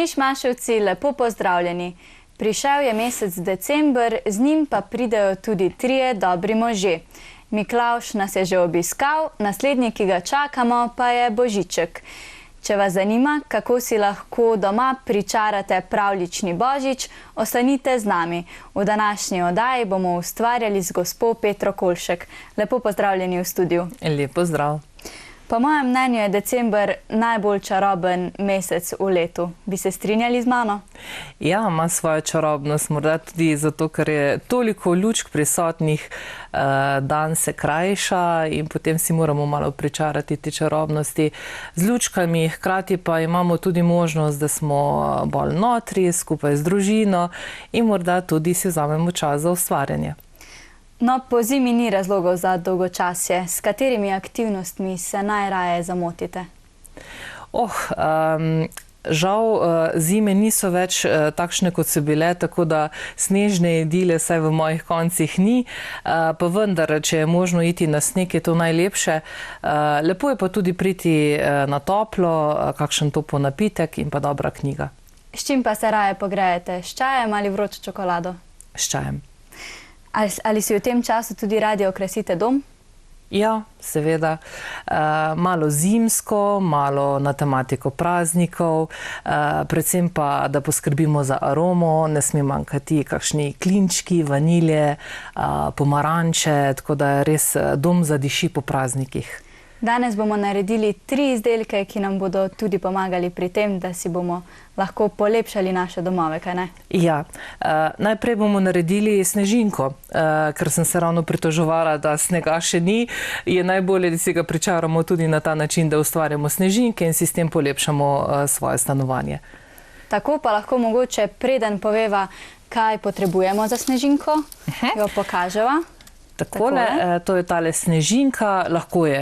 Mišmaševci, lepo pozdravljeni. Prišel je mesec december, z njim pa pridejo tudi trije dobri možje. Miklavž nas je že obiskal, naslednji, ki ga čakamo, pa je Božiček. Če vas zanima, kako si lahko doma pričarate pravljični Božič, ostanite z nami. V današnji oddaji bomo ustvarjali z gospo Petro Kolšek. Lepo pozdravljeni v studiu. Lep pozdrav. Po mojem mnenju je december najbolj čaroben mesec v letu. Bi se strinjali z mano? Ja, ima svojo čarobnost, morda tudi zato, ker je toliko lučk prisotnih, dan se krajša in potem si moramo malo pričarati te čarobnosti z lučkami. Hkrati pa imamo tudi možnost, da smo bolj notri, skupaj z družino in morda tudi si vzamemo čas za ustvarjanje. No, po zimi ni razlogov za dolgočasje. S katerimi aktivnostmi se najraje zamotite? Žal zime niso več takšne, kot so bile, tako da snežne idile vsaj v mojih koncih ni. Pa vendar, če je možno iti na sneg, je to najlepše. Lepo je pa tudi priti na toplo, kakšen topel napitek in pa dobra knjiga. S čim pa se raje pogrejete? S čajem ali vročo čokolado? S čajem. Ali si v tem času tudi radi okrasite dom? Ja, seveda. Malo zimsko, malo na tematiko praznikov, predvsem pa, da poskrbimo za aromo, ne sme manjkati kakšni klinčki, vanilje, pomaranče, tako da res dom zadiši po praznikih. Danes bomo naredili 3 izdelke, ki nam bodo tudi pomagali pri tem, da si bomo lahko polepšali naše domove, kaj ne? Ja, najprej bomo naredili snežinko, ker sem se ravno pritoževala, da snega še ni. Je najbolje, da si ga pričaramo tudi na ta način, da ustvarjamo snežinke in si s tem polepšamo svoje stanovanje. Tako pa lahko mogoče preden poveva, kaj potrebujemo za snežinko, jo pokaževa. Takole, to je tale snežinka, lahko je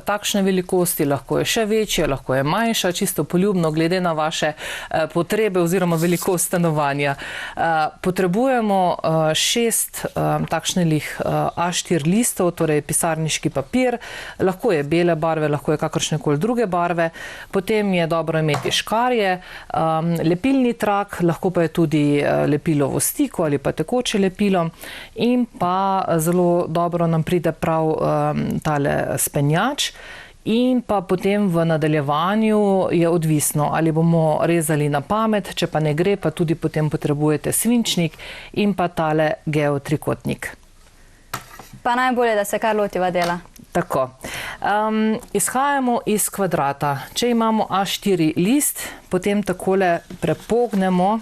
takšne velikosti, lahko je še večja, lahko je manjša, čisto poljubno, glede na vaše potrebe oziroma velikost stanovanja. Potrebujemo 6 takšnih A4 listov, torej pisarniški papir, lahko je bele barve, lahko je kakršnekoli druge barve, potem je dobro imeti škarje, lepilni trak, lahko pa je tudi lepilo v stiku ali pa tekoče lepilo in pa zelo dobro nam pride prav tale spenjač in pa potem v nadaljevanju je odvisno, ali bomo rezali na pamet, če pa ne gre, pa tudi potem potrebujete svinčnik in pa tale geotrikotnik. Pa najbolje, da se kar lotiva dela. Tako. Izhajamo iz kvadrata. Če imamo A4 list, potem takole prepognemo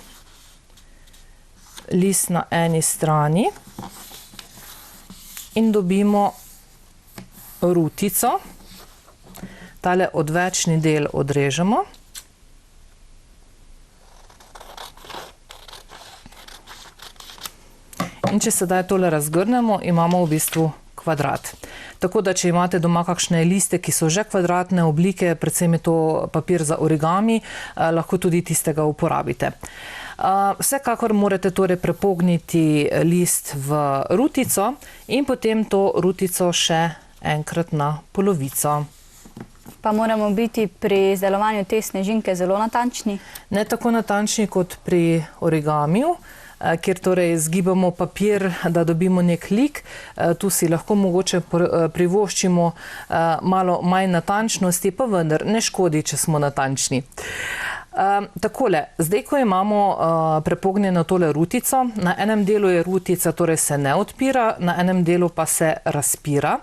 list na eni strani in dobimo rutico. Tale odvečni del odrežemo. In če sedaj tole razgrnemo, imamo v bistvu kvadrat. Tako da, če imate doma kakšne liste, ki so že kvadratne oblike, predvsem je to papir za origami, lahko tudi tistega uporabite. Vsekakor morate torej prepogniti list v rutico in potem to rutico še enkrat na polovico. Pa moramo biti pri izdelovanju te snežinke zelo natančni? Ne tako natančni kot pri origamiju, kjer torej zgibamo papir, da dobimo nek lik. Tu si lahko mogoče privoščimo malo manj natančnosti, pa vendar ne škodi, če smo natančni. Takole, zdaj, ko imamo prepognjeno tole rutico, na enem delu je rutica, torej se ne odpira, na enem delu pa se razpira.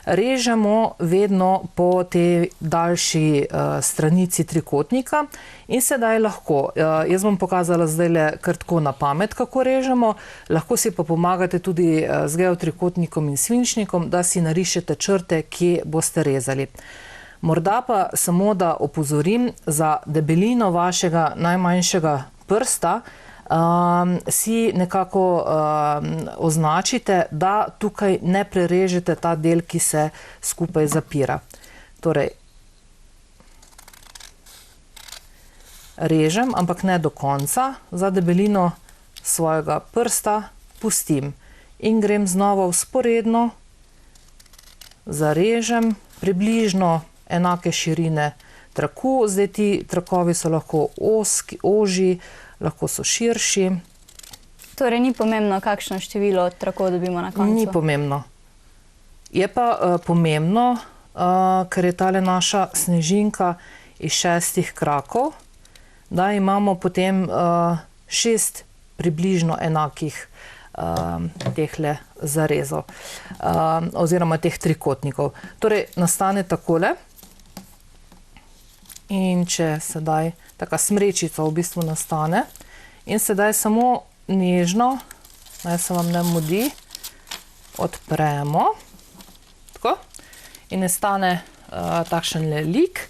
Režemo vedno po tej daljši stranici trikotnika in sedaj lahko, jaz bom pokazala zdaj kar tako na pamet, kako režemo, lahko si pa pomagate tudi z geotrikotnikom in svinčnikom, da si narišete črte, kje boste rezali. Morda pa samo, da opozorim, za debelino vašega najmanjšega prsta si nekako označite, da tukaj ne prerežete ta del, ki se skupaj zapira. Torej, režem, ampak ne do konca, za debelino svojega prsta pustim in grem znova vzporedno, zarežem približno enake širine traku. Zdaj ti trakovi so lahko ožji, lahko so širši. Torej ni pomembno, kakšno število trakov dobimo na koncu? Ni pomembno. Je pa pomembno, ker je tale naša snežinka iz 6 krakov, da imamo potem 6 približno enakih tehle zarezov oziroma teh trikotnikov. Torej nastane takole in če sedaj taka smrečica v bistvu nastane in sedaj samo nežno, naj se vam ne mudi, odpremo tako in nastane takšen lik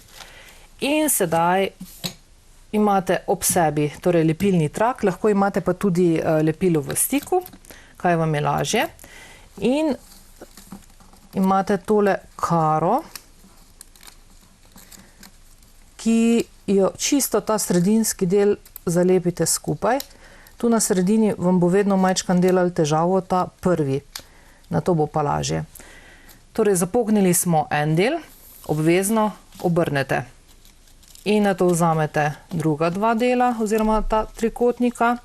in sedaj imate ob sebi torej lepilni trak, lahko imate pa tudi lepilo v stiku, kaj vam je lažje. In imate tole karo, ki jo čisto ta sredinski del zalepite skupaj. Tu na sredini vam bo vedno majčkan delal težavo ta prvi, na to bo pa lažje. Torej zapognili smo en del, obvezno obrnete. In na to vzamete druga dva dela oziroma ta trikotnika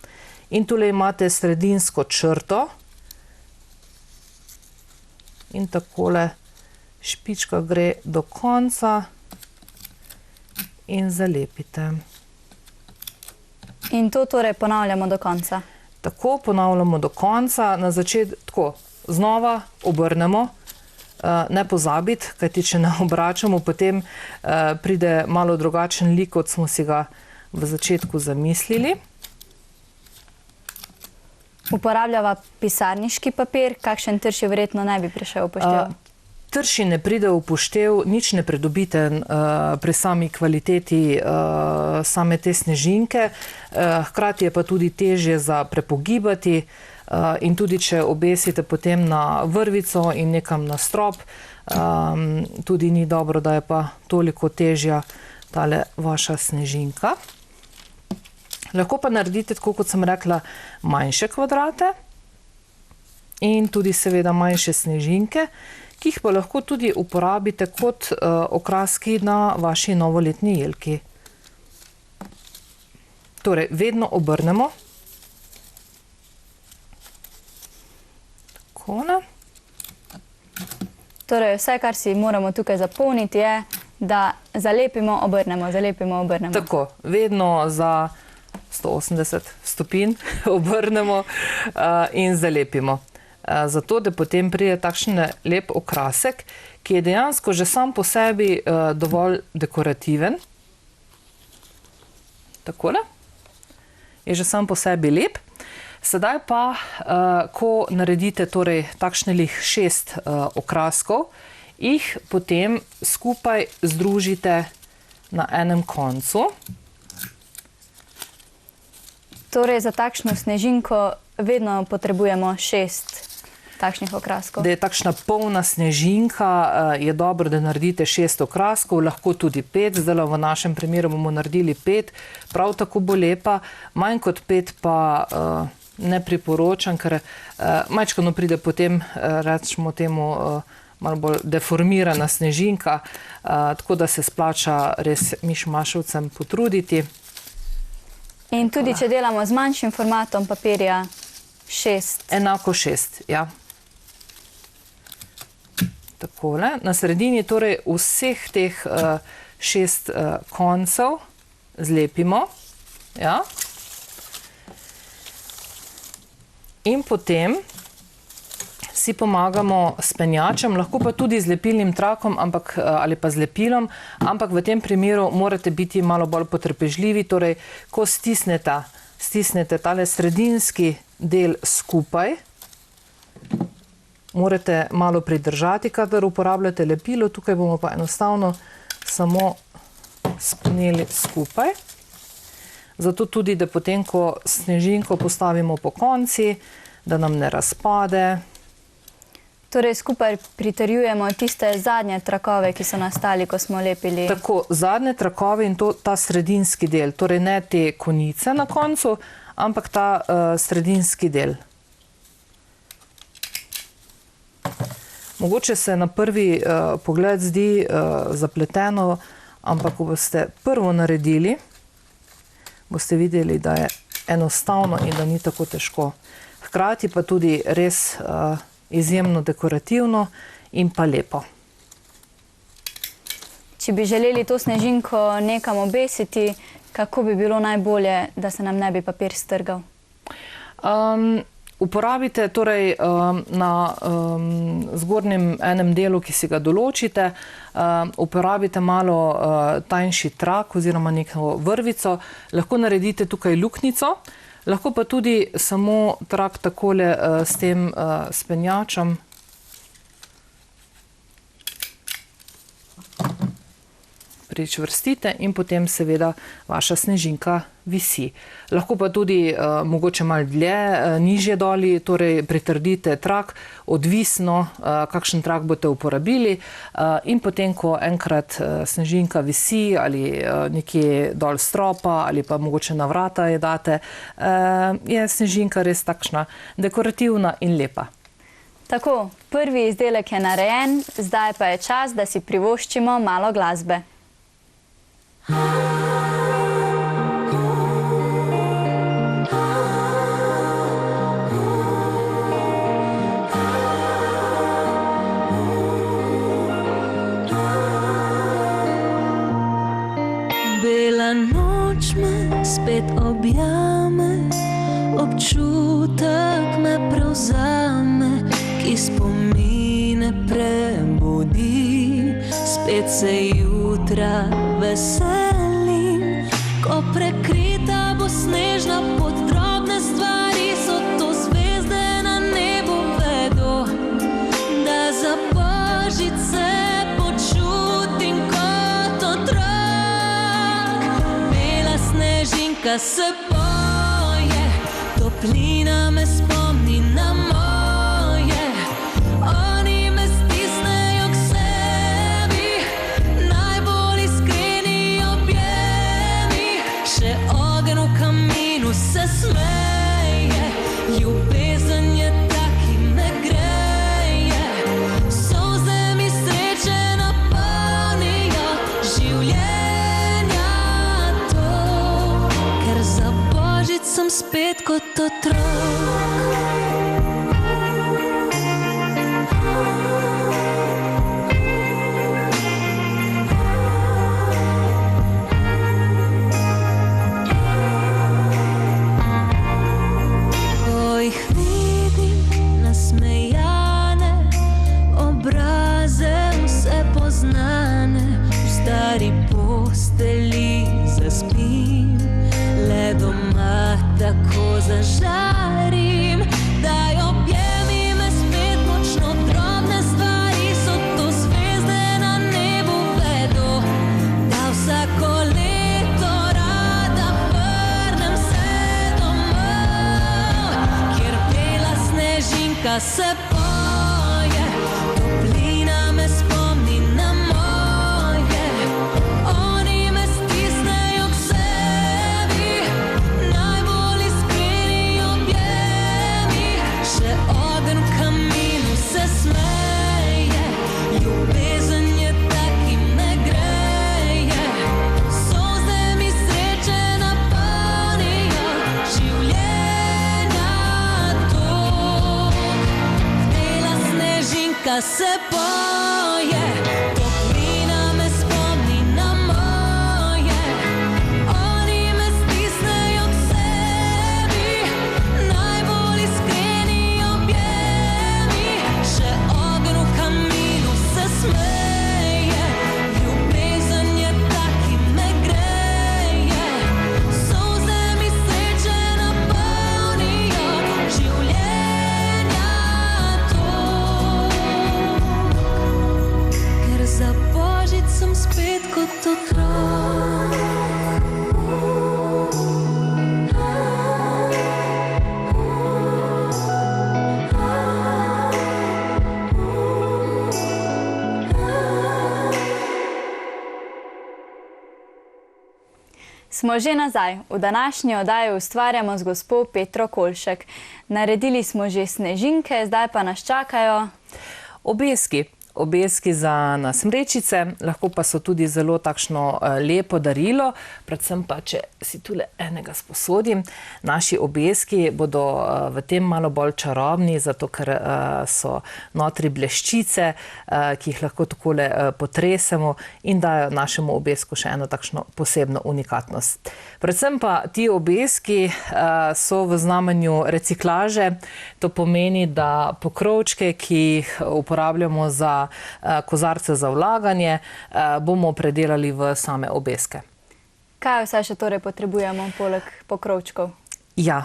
in tule imate sredinsko črto in takole špička gre do konca in zalepite. In to torej ponavljamo do konca? Tako ponavljamo do konca, na začetku znova obrnemo. Ne pozabiti, kajti če ne obračamo, potem pride malo drugačen lik, kot smo si ga v začetku zamislili. Uporabljava pisarniški papir, kakšen trši verjetno ne bi prišel v poštev? Trši ne pride v poštev, nič ne pridobite pri sami kvaliteti same te snežinke, hkrati je pa tudi težje za prepogibati. In tudi, če obesite potem na vrvico in nekam na strop, tudi ni dobro, da je pa toliko težja tale vaša snežinka. Lahko pa naredite, tako kot sem rekla, manjše kvadrate in tudi seveda manjše snežinke, ki jih pa lahko tudi uporabite kot okraski na vaši novoletni jelki. Torej, vedno obrnemo. Torej, vse, kar si moramo tukaj zapolniti, je, da zalepimo, obrnemo, zalepimo, obrnemo. Tako, vedno za 180 stopinj obrnemo in zalepimo. Zato, da potem pride takšen lep okrasek, ki je dejansko že sam po sebi dovolj dekorativen. Takole. Je že sam po sebi lep. Sedaj pa, ko naredite torej takšnih 6 okraskov, jih potem skupaj združite na enem koncu. Torej, za takšno snežinko vedno potrebujemo 6 takšnih okraskov. Da je takšna polna snežinka, je dobro, da naredite 6 okraskov, lahko tudi 5, zdaj v našem primeru bomo naredili 5, prav tako bo lepa, manj kot 5 pa ne priporočam, ker majčkano pride potem, rečemo temu, malo bolj deformirana snežinka, tako da se splača res mišmašovcem potruditi. In tudi, če delamo z manjšim formatom papirja, 6. Enako 6, ja. Takole. Na sredini torej vseh teh 6 koncev zlepimo, ja. In potem si pomagamo s penjačem, lahko pa tudi z lepilnim trakom ali pa z lepilom, ampak v tem primeru morate biti malo bolj potrpežljivi, torej ko stisnete tale sredinski del skupaj, morate malo pridržati, kadar uporabljate lepilo, tukaj bomo pa enostavno samo spneli skupaj. Zato tudi, da potem, ko snežinko postavimo po konci, da nam ne razpade. Torej, skupaj pritrjujemo tiste zadnje trakove, ki so nastali, ko smo lepili. Tako, zadnje trakove in ta sredinski del, torej ne te konice na koncu, ampak ta sredinski del. Mogoče se na prvi pogled zdi zapleteno, ampak ko boste prvo naredili, boste videli, da je enostavno in da ni tako težko. Hkrati pa tudi res izjemno dekorativno in pa lepo. Če bi želeli to snežinko nekam obesiti, kako bi bilo najbolje, da se nam ne bi papir strgal? Uporabite torej na zgornjem enem delu, ki si ga določite, uporabite malo tanjši trak oziroma neko vrvico, lahko naredite tukaj luknjico, lahko pa tudi samo trak takole s tem spenjačem. Pričvrstite in potem seveda vaša snežinka visi. Lahko pa tudi mogoče malo dlje, nižje doli, torej pritrdite trak, odvisno, kakšen trak boste uporabili in potem, ko enkrat snežinka visi ali nekje dol stropa ali pa mogoče na vrata je date, je snežinka res takšna dekorativna in lepa. Tako, prvi izdelek je narejen, zdaj pa je čas, da si privoščimo malo glasbe. Bela noč me spet objame, občutek me prevzame, ki spomine prebudi. Spet se jutra veselim, ko prekrita bo snežna pot, drobne stvari so to, zvezde na nebu vedo, da za božič se počutim kot otrok. Bela snežinka se poje, toplina me spomni na moje. Se smeje, ljubezen je ta, ki me greje, solze mi sreče napolnijo življenja to, ker za božič sem spet kot otrok. Tako zažarim, daj objemi me spet močno, drobne stvari so to, zvezde na nebu vedo, da vsako leto rada vrnem se domov, kjer bela snežinka se poje, toplina me spomni na moje. Se poje, toplina me spomni na moje, oni me stisnejo k sebi, najbolj iskreni objemi, še ogenj v kaminu se smeje, ljubezen je ta, ki me greje, solze mi sreče napolnijo življenja to. Za božič sem spet kot otrok. Smo že nazaj. V današnji oddaji ustvarjamo z gospo Petro Kolšek. Naredili smo že snežinke, zdaj pa nas čakajo obeski. obeski za nasmrečice, lahko pa so tudi zelo takšno lepo darilo, predvsem pa, če si tule enega sposodim. Naši obeski bodo v tem malo bolj čarobni, zato ker so notri bleščice, ki jih lahko takole potresemo in dajo našemu obesku še eno takšno posebno unikatnost. Predvsem pa ti obeski so v znamenju reciklaže, to pomeni, da pokrovčke, ki jih uporabljamo za kozarce za vlaganje, bomo predelali v same obeske. Kaj vse še torej potrebujemo poleg pokrovčkov? Ja,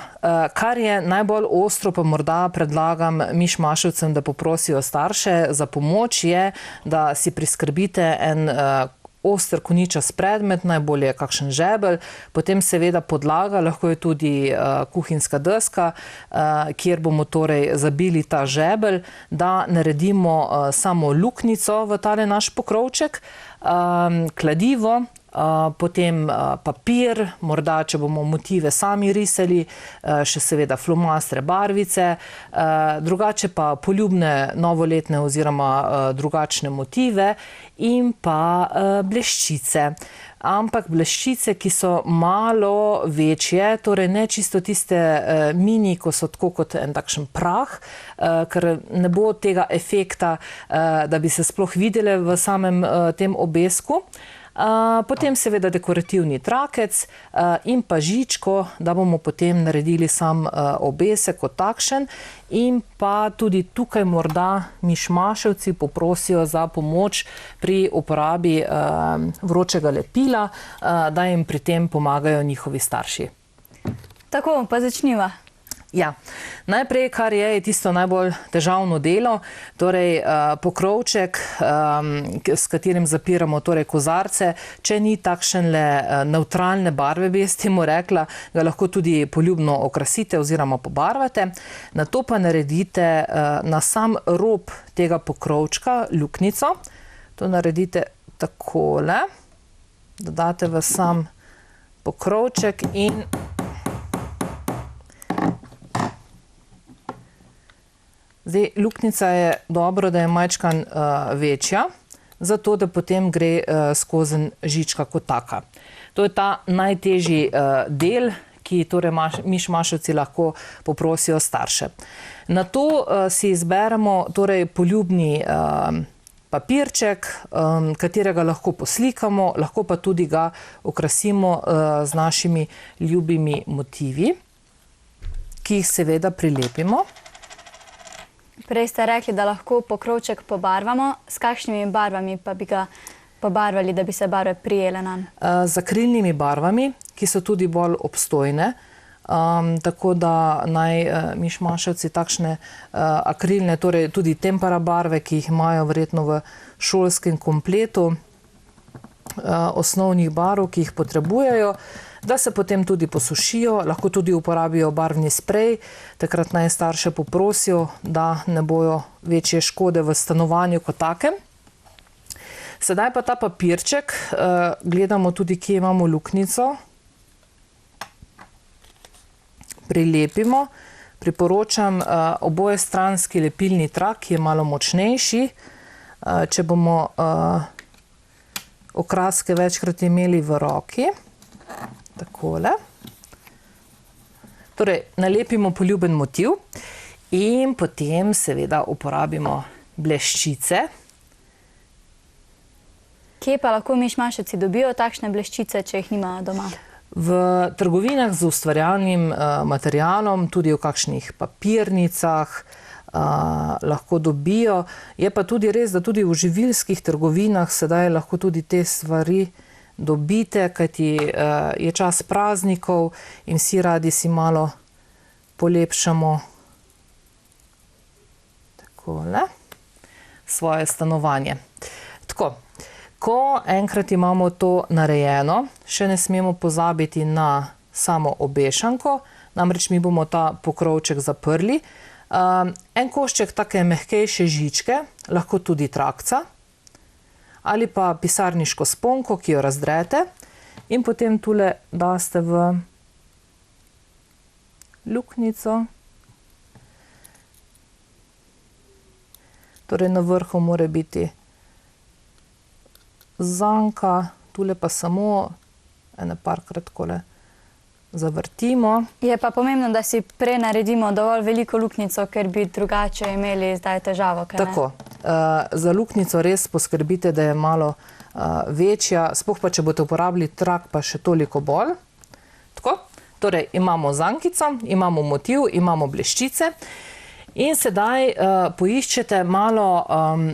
kar je najbolj ostro, pa morda predlagam mišmaševcem, da poprosijo starše za pomoč, je, da si priskrbite en oster koničast predmet, najbolje kakšen žebelj, potem seveda podlaga, lahko je tudi kuhinjska deska, kjer bomo torej zabili ta žebelj, da naredimo samo luknjico v tale naš pokrovček, kladivo, potem papir, morda, če bomo motive sami risali, še seveda flomastre, barvice, drugače pa poljubne novoletne oziroma drugačne motive in pa bleščice. Ampak bleščice, ki so malo večje, torej ne čisto tiste mini, ko so tako kot en takšen prah, ker ne bo tega efekta, da bi se sploh videle v samem tem obesku. Potem seveda dekorativni trakec in pa žičko, da bomo potem naredili sam obesek kot takšen, in pa tudi tukaj morda mišmaševci poprosijo za pomoč pri uporabi vročega lepila, da jim pri tem pomagajo njihovi starši. Tako, pa začniva. Ja, najprej, kar je tisto najbolj težavno delo, torej pokrovček, s katerim zapiramo torej kozarce, če ni takšne nevtralne barve, bi jaz temu rekla, ga lahko tudi poljubno okrasite oziroma pobarvate. Nato pa naredite na sam rob tega pokrovčka luknjico. To naredite takole, dodate v sam pokrovček in zdaj, luknjica je dobro, da je majčkan večja, zato da potem gre skozi žička kot taka. To je ta najtežji del, ki torej mišmaševci lahko poprosijo starše. Nato si izberemo torej poljubni papirček, katerega lahko poslikamo, lahko pa tudi ga okrasimo z našimi ljubimi motivi, ki jih seveda prilepimo. Prej ste rekli, da lahko pokrovček pobarvamo. S kakšnimi barvami pa bi ga pobarvali, da bi se barve prijele nam? Z akrilnimi barvami, ki so tudi bolj obstojne. Tako da naj mišmaševci takšne akrilne, torej tudi tempera barve, ki jih imajo verjetno v šolskem kompletu osnovnih barv, ki jih potrebujejo, da se potem tudi posušijo, lahko tudi uporabijo barvni sprej, takrat naj starše poprosijo, da ne bojo večje škode v stanovanju kot takem. Sedaj pa ta papirček, gledamo tudi, kje imamo luknjico, prilepimo, priporočam obojestranski lepilni trak, ki je malo močnejši, če bomo okraske večkrat imeli v roki. Takole. Torej, nalepimo poljuben motiv in potem seveda uporabimo bleščice. Kje pa lahko mišmaševci dobijo takšne bleščice, če jih nimajo doma? V trgovinah z ustvarjalnim materialom, tudi v kakšnih papirnicah, lahko dobijo. Je pa tudi res, da tudi v živilskih trgovinah sedaj lahko tudi te stvari dobite, kajti je čas praznikov in vsi radi si malo polepšamo takole svoje stanovanje. Tako, ko enkrat imamo to narejeno, še ne smemo pozabiti na samo obešanko, namreč mi bomo ta pokrovček zaprli. En košček take mehkejše žičke, lahko tudi trakca, ali pa pisarniško sponko, ki jo razdrete in potem tule daste v luknjico. Torej na vrhu mora biti zanka, tule pa samo ene parkrat takole zavrtimo. Je pa pomembno, da si prej naredimo dovolj veliko luknjico, ker bi drugače imeli zdaj težavo, kaj ne? Tako. Za luknjico res poskrbite, da je malo večja, sploh pa, če boste uporabili trak, pa še toliko bolj. Tako. Torej, imamo zankico, imamo motiv, imamo bleščice in sedaj poiščete malo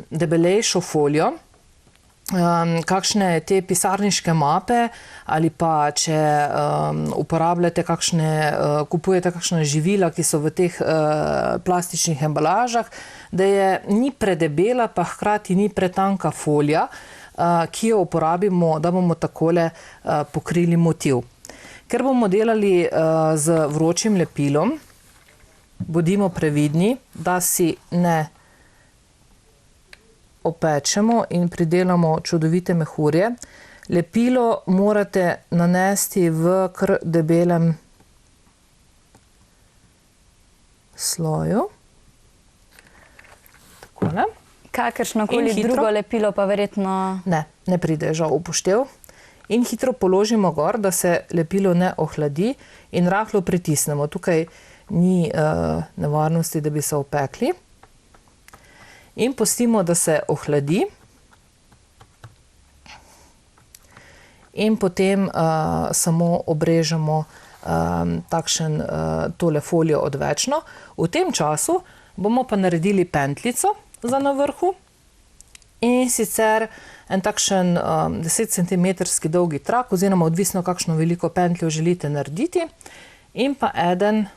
debelejšo folijo, kakšne te pisarniške mape ali pa če uporabljate kupujete kakšna živila, ki so v teh plastičnih embalažah, da ni predebela, pa hkrati ni pretanka folija, ki jo uporabimo, da bomo takole pokrili motiv. Ker bomo delali z vročim lepilom, bodimo previdni, da si ne opečemo in pridelamo čudovite mehurje. Lepilo morate nanesti v kar debelem sloju. Takole. Kakršnokoli drugo lepilo pa verjetno... Ne pride žal upoštev. In hitro položimo gor, da se lepilo ne ohladi in rahlo pritisnemo. Tukaj ni nevarnosti, da bi se opekli. In pustimo, da se ohladi. In potem samo obrežemo tole folijo odvečno. V tem času bomo pa naredili pentljico za na vrhu. In sicer en takšen 10 cm dolgi trak, oziroma odvisno, kakšno veliko pentljo želite narediti. In pa en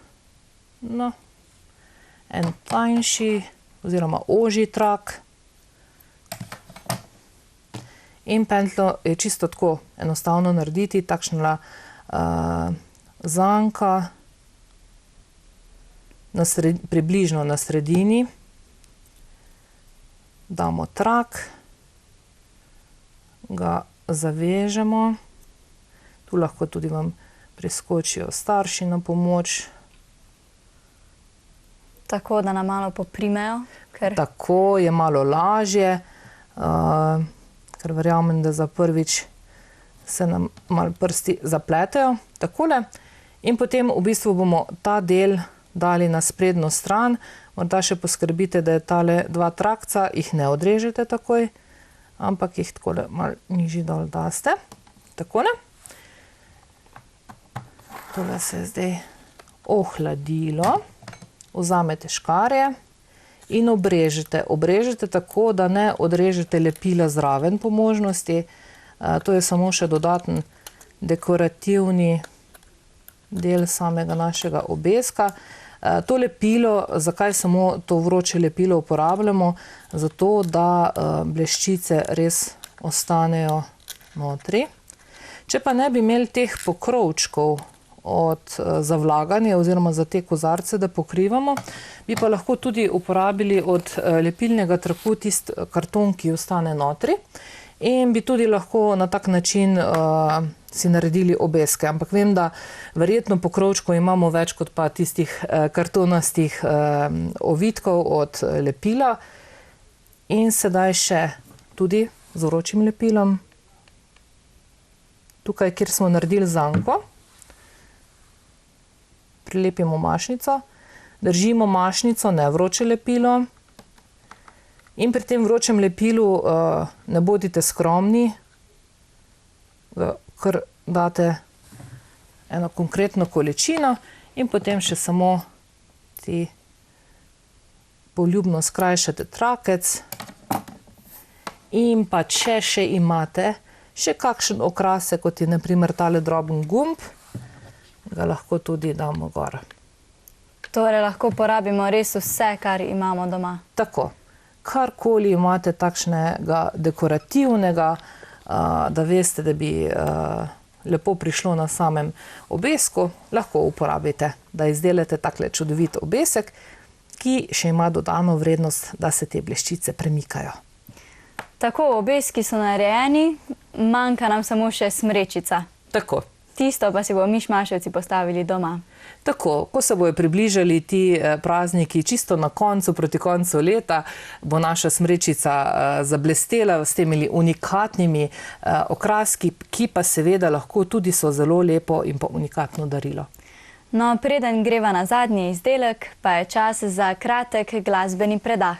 tanjši oziroma ožji trak. In pentljo je čisto tako enostavno narediti, takšna zanka približno na sredini. Damo trak, ga zavežemo. Tu lahko tudi vam priskočijo starši na pomoč. Tako, da nam malo poprimejo? Tako je malo lažje, ker verjamem, da za prvič se nam malo prsti zapletejo. Takole. In potem v bistvu bomo ta del dali na sprednjo stran. Morda še poskrbite, da je tale dva trakca, jih ne odrežete takoj, ampak jih takole malo nižji dol daste. Takole. Tole se je zdaj ohladilo. Vzamete škarje in obrežete. Obrežete tako, da ne odrežete lepila zraven po možnosti. To je samo še dodaten dekorativni del samega našega obeska. To lepilo, zakaj samo to vroče lepilo uporabljamo? Zato, da bleščice res ostanejo notri. Če pa ne bi imeli teh pokrovčkov za vlaganje oziroma za te kozarce, da pokrivamo, bi pa lahko tudi uporabili od lepilnega traku tisti karton, ki ostane notri. In bi tudi lahko na tak način si naredili obeske. Ampak vem, da verjetno pokrovčkov imamo več kot pa tistih kartonastih ovitkov od lepila. In sedaj še tudi z vročim lepilom. Tukaj, kjer smo naredili zanko, prilepimo mašnico, držimo mašnico, ne vroče lepilo. In pri tem vročem lepilu ne bodite skromni, kar date eno konkretno količino in potem še samo ti poljubno skrajšate trakec. In pa če še imate še kakšen okrasek, kot je na primer tale droben gumb, ga lahko tudi damo gor. Torej lahko porabimo res vse, kar imamo doma. Tako. Karkoli imate takšnega dekorativnega, da veste, da bi lepo prišlo na samem obesku, lahko uporabite, da izdelate takle čudovit obesek, ki še ima dodano vrednost, da se te bleščice premikajo. Tako, obeski so narejeni, manjka nam samo še smrečica. Tako. Tisto pa si bomo mišmaševci postavili doma. Tako, ko se bojo približali ti prazniki čisto na koncu, proti koncu leta, bo naša smrečica zablestela s temi unikatnimi okraski, ki pa seveda lahko tudi so zelo lepo in pa unikatno darilo. No, preden greva na zadnji izdelek, pa je čas za kratek glasbeni predah.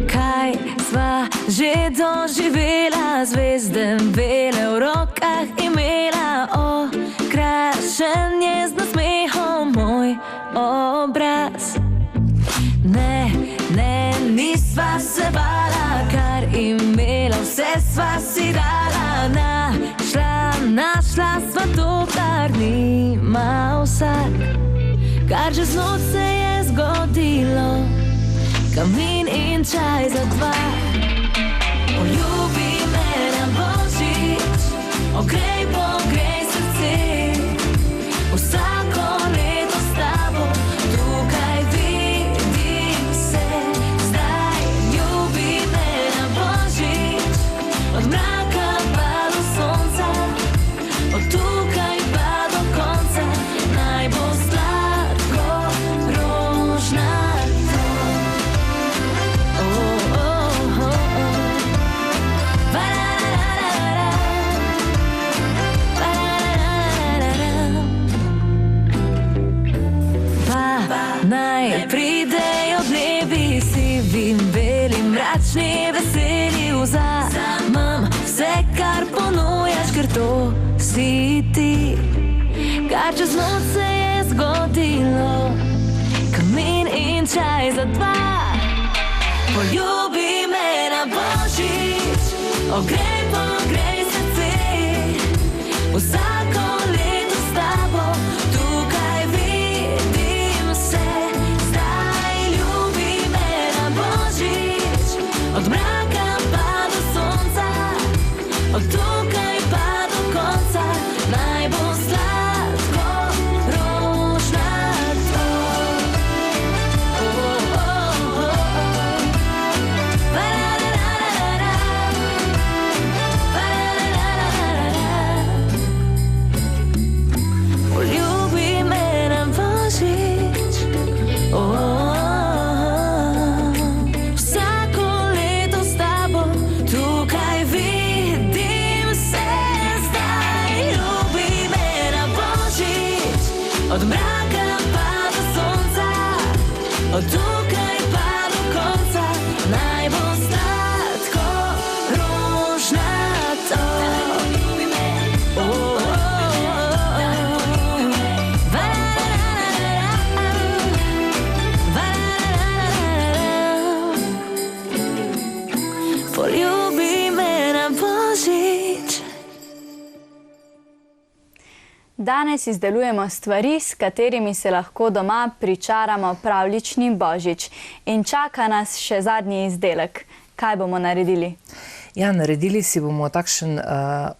Kaj sva že doživela, zvezde bele v rokah imela, okrašen je z nasmehom moj obraz. Ne, nisva se bala, kar imela, vse sva si dala. Našla sva to, kar nima vsak, kar že z noč se je zgodilo, kamin in čaj za dva. Poljubi me na božič, pogrej srce, vsako leto s tabo tukaj vidim se. Zdaj ljubi me na božič, od mraka pa do sonca, od tukaj pa do konca, naj bo sladko rožnato. Naj pridejo dnevi sivi, beli, mračni, veseli, vzamem vse, kar ponujaš, ker to si ti, kar čez noč se je zgodilo, kamin in čaj za dva. Poljubi me na božič, pogrej srce, vsako leto s tabo tukaj vidim se. Zdaj ljubi me na božič, od mraka pa do sonca, od tukaj pa do konca, naj bo sladko rožnato. Poljubi me na božič, vsako leto s tabo tukaj vidim se. Zdaj ljubi me na božič, od mraka pa do sonca, od tukaj pa do konca, naj bo sladko rožnato. Poljubi me na božič. Danes izdelujemo stvari, s katerimi se lahko doma pričaramo pravljični božič. In čaka nas še zadnji izdelek. Kaj bomo naredili? Ja, naredili si bomo takšen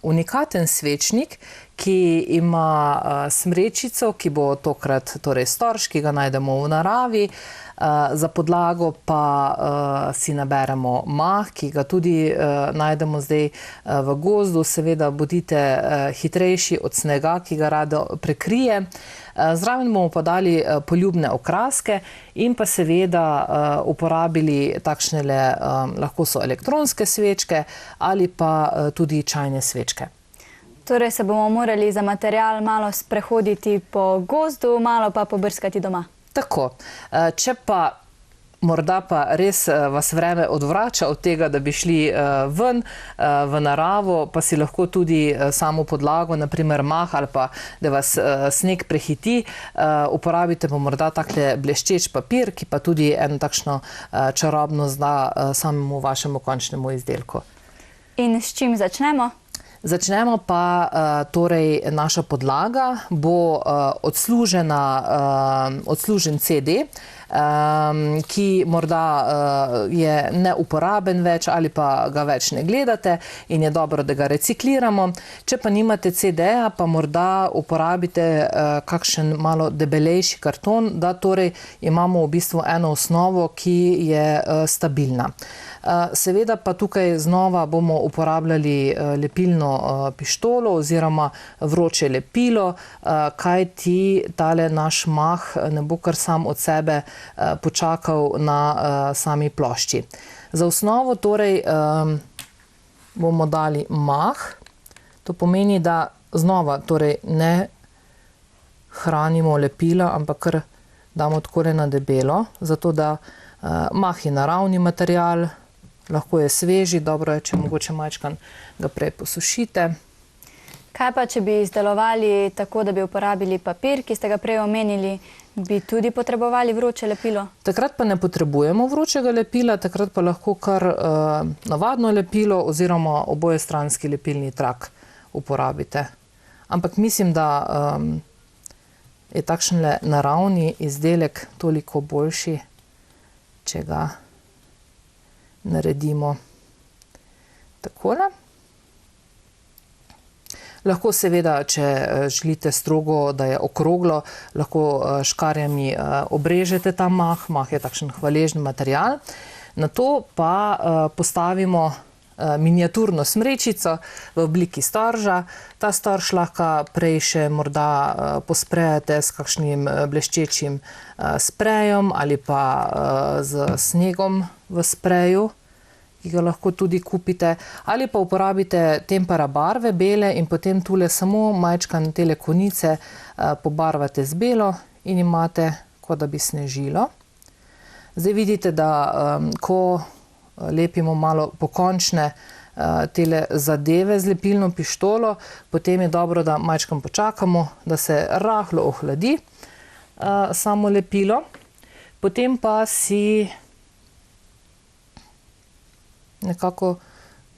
unikaten svečnik, ki ima smrečico, ki bo tokrat torej storž, ki ga najdemo v naravi. Za podlago pa si naberemo mah, ki ga tudi najdemo zdaj v gozdu. Seveda bodite hitrejši od snega, ki ga rado prekrije. Zraven bomo pa dali poljubne okraske in pa seveda uporabili takšnele, lahko so elektronske svečke ali pa tudi čajne svečke. Torej se bomo morali za material malo sprehoditi po gozdu, malo pa pobrskati doma. Tako, če pa morda pa res vas vreme odvrača od tega, da bi šli ven v naravo, pa si lahko tudi samo podlago, naprimer mah ali pa da vas sneg prehiti, uporabite pa morda takle bleščeč papir, ki pa tudi eno takšno čarobnost da samemu vašemu končnemu izdelku. In s čim začnemo? Začnemo pa, torej naša podlaga bo odslužen CD. ki morda je neuporaben več ali pa ga več ne gledate in je dobro, da ga recikliramo. Če pa nimate CD-ja, pa morda uporabite kakšen malo debelejši karton, da torej imamo v bistvu eno osnovo, ki je stabilna. Seveda pa tukaj znova bomo uporabljali lepilno pištolo oziroma vroče lepilo, kajti tale naš mah ne bo kar sam od sebe počakal na sami plošči. Za osnovo torej bomo dali mah. To pomeni, da znova torej ne hranimo lepila, ampak kar damo takole na debelo, zato da mah je naravni material, lahko je sveži, dobro je, če mogoče majčkan ga prej posušite. Kaj pa, če bi izdelovali tako, da bi uporabili papir, ki ste ga prej omenili, bi tudi potrebovali vroče lepilo? Takrat pa ne potrebujemo vročega lepila, takrat pa lahko kar navadno lepilo oziroma obojestranski lepilni trak uporabite. Ampak mislim, da je takšen naravni izdelek toliko boljši, če ga naredimo takole. Lahko seveda, če želite strogo, da je okroglo, lahko škarjami obrežete ta mah. Mah je takšen hvaležen material. Nato pa postavimo miniaturno smrečico v obliki storža. Ta storž lahko prej še morda posprejete s kakšnim bleščečim sprejem ali pa z snegom v spreju, ki ga lahko tudi kupite, ali pa uporabite tempera barve bele in potem tule samo majčkan tele konice pobarvate z belo in imate, kot da bi snežilo. Zdaj vidite, da ko lepimo malo pokončne tele zadeve z lepilno pištolo, potem je dobro, da majčkan počakamo, da se rahlo ohladi samo lepilo. Potem pa si nekako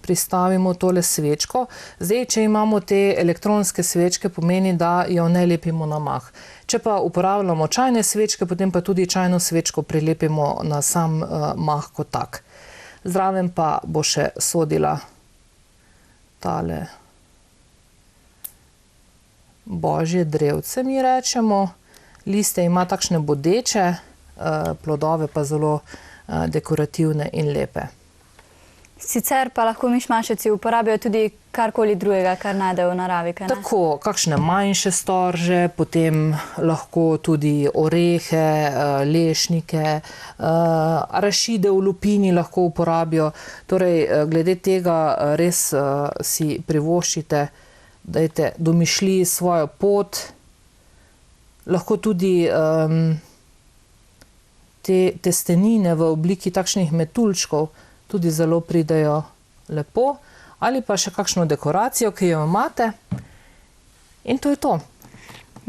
pristavimo tole svečko. Zdaj, če imamo te elektronske svečke, pomeni, da jo ne lepimo na mah. Če pa uporabljamo čajne svečke, potem pa tudi čajno svečko prilepimo na sam mah kot tak. Zraven pa bo še sodila tale božje drevce, mi rečemo. Liste ima takšne bodeče, plodove pa zelo dekorativne in lepe. Sicer pa lahko mišmašeci uporabijo tudi karkoli drugega, kar najdejo v naravi, kaj ne? Tako, kakšne manjše storže, potem lahko tudi orehe, lešnike, arašide v lupini lahko uporabijo. Torej, glede tega res si privoščite, dajte domišljiji svojo pot. Lahko tudi te testenine v obliki takšnih metuljčkov tudi zelo pridejo lepo, ali pa še kakšno dekoracijo, ki jo imate. In to je to.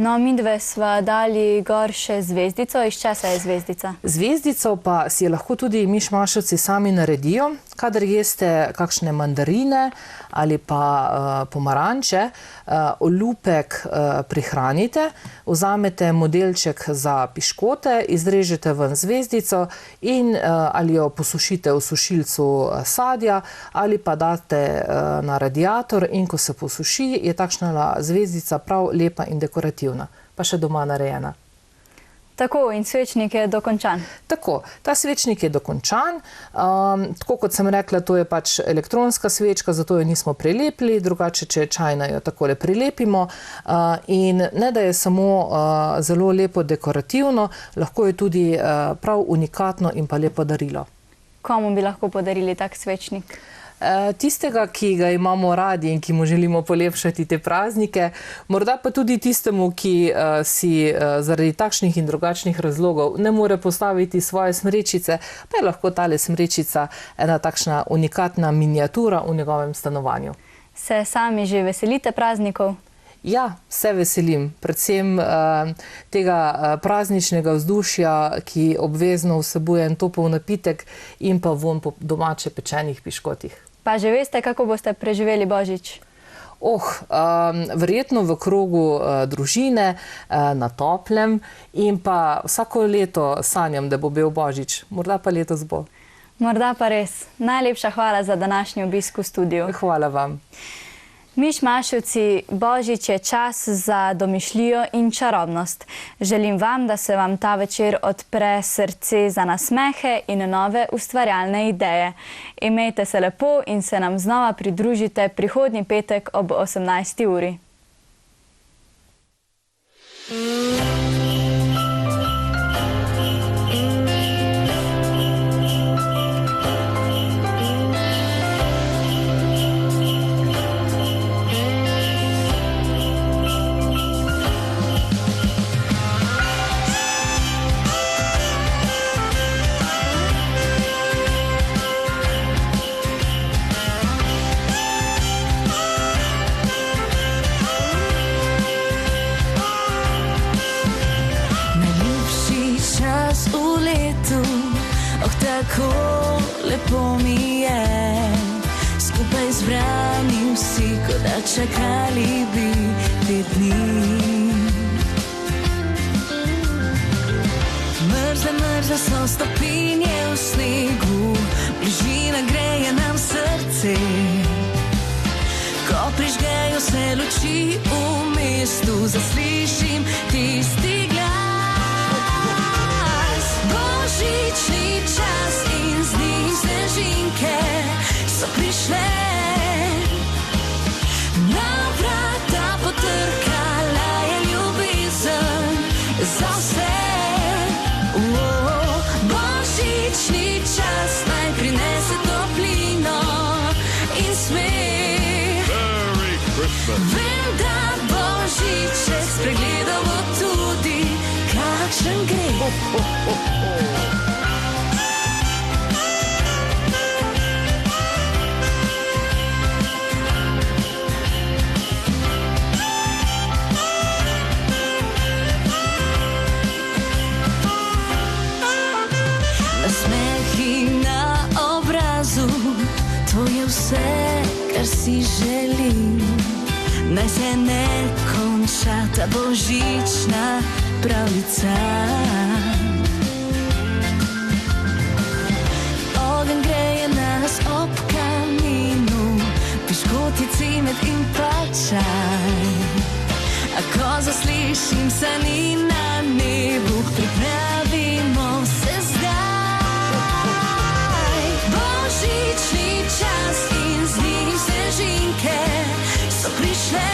No, midve sva dali gor še zvezdico. Iz česa je zvezdica? Zvezdico pa si lahko tudi mišmaševci sami naredijo. Kadar jeste kakšne mandarine ali pa pomaranče, olupek prihranite, vzamete modelček za piškote, izrežete ven zvezdico in ali jo posušite v sušilcu sadja ali pa date na radiator in ko se posuši, je takšna zvezdica prav lepa in dekorativna, pa še doma narejena. Tako, in svečnik je dokončan. Tako, ta svečnik je dokončan. Tako kot sem rekla, to je pač elektronska svečka, zato jo nismo prilepili, drugače, če je čajna, jo takole prilepimo. In ne, da je samo zelo lepo dekorativno, lahko je tudi prav unikatno in pa lepo darilo. Komu bi lahko podarili tak svečnik? Tistega, ki ga imamo radi in ki mu želimo polepšati te praznike, morda pa tudi tistemu, ki si zaradi takšnih in drugačnih razlogov ne more postaviti svoje smrečice, pa je lahko tale smrečica ena takšna unikatna miniatura v njegovem stanovanju. Se sami že veselite praznikov? Ja, se veselim, predvsem tega prazničnega vzdušja, ki obvezno vsebuje en topel napitek in pa vonj po domače pečenih piškotih. Pa že veste, kako boste preživeli Božič? Verjetno v krogu družine, na toplem in pa vsako leto sanjam, da bo bil Božič. Morda pa letos bo. Morda pa res. Najlepša hvala za današnji obisk v studiu. Hvala vam. Mišmaševci, Božič je čas za domišljijo in čarobnost. Želim vam, da se vam ta večer odpre srce za nasmehe in nove ustvarjalne ideje. Imejte se lepo in se nam znova pridružite prihodnji petek ob 18. uri. Tako lepo mi je, skupaj zbrani vsi, kot da čakali bi te dni. Mrzle so stopinje v snegu, bližina greje nam srce. Ko prižgejo se luči v mestu, zaslišim tisti glas. Božični čas in z njim snežinke so prišle. Na vrata potrkala je ljubezen za vse. Božični čas naj prinese toplino in smeh. Vem, da Božiče spregledal bo tudi kakšen greh. Nasmehi na obrazu, to je vse, kar si želim. Naj se ne konča ta božična pravljica. Ogenj greje nas ob kaminu, piškoti, cimet in pa čaj. A ko zaslišim sani na nebu, pripravimo se zdaj. Božični čas in z njim snežinke so prišle.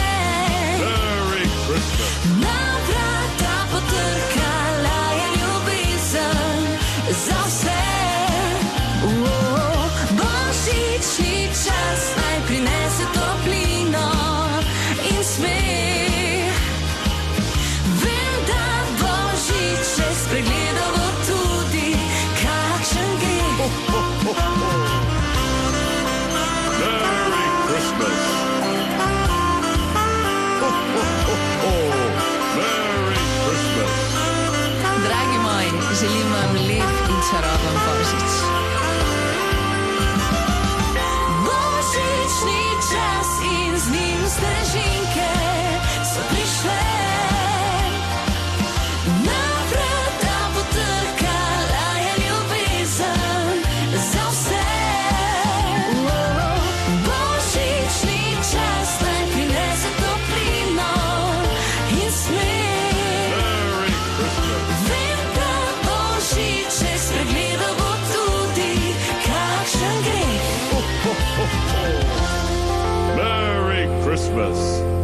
Na vrata potrkala je ljubezen za vse. Božični čas naj prinese toplino in smeh. Vem, da Božiče spregledal bo tudi kakšen greh. Merry Christmas! Merry Christmas! Dragi moji, želim vam lep in čaroben Božič. Božični čas in z njim snežinke so prišle. Na vrata potrkala je ljubezen za vse. Božični čas naj prinese toplino in smeh. Merry Christmas! Vem, da Božiče spregledal bo tudi kakšen greh. Merry Christmas!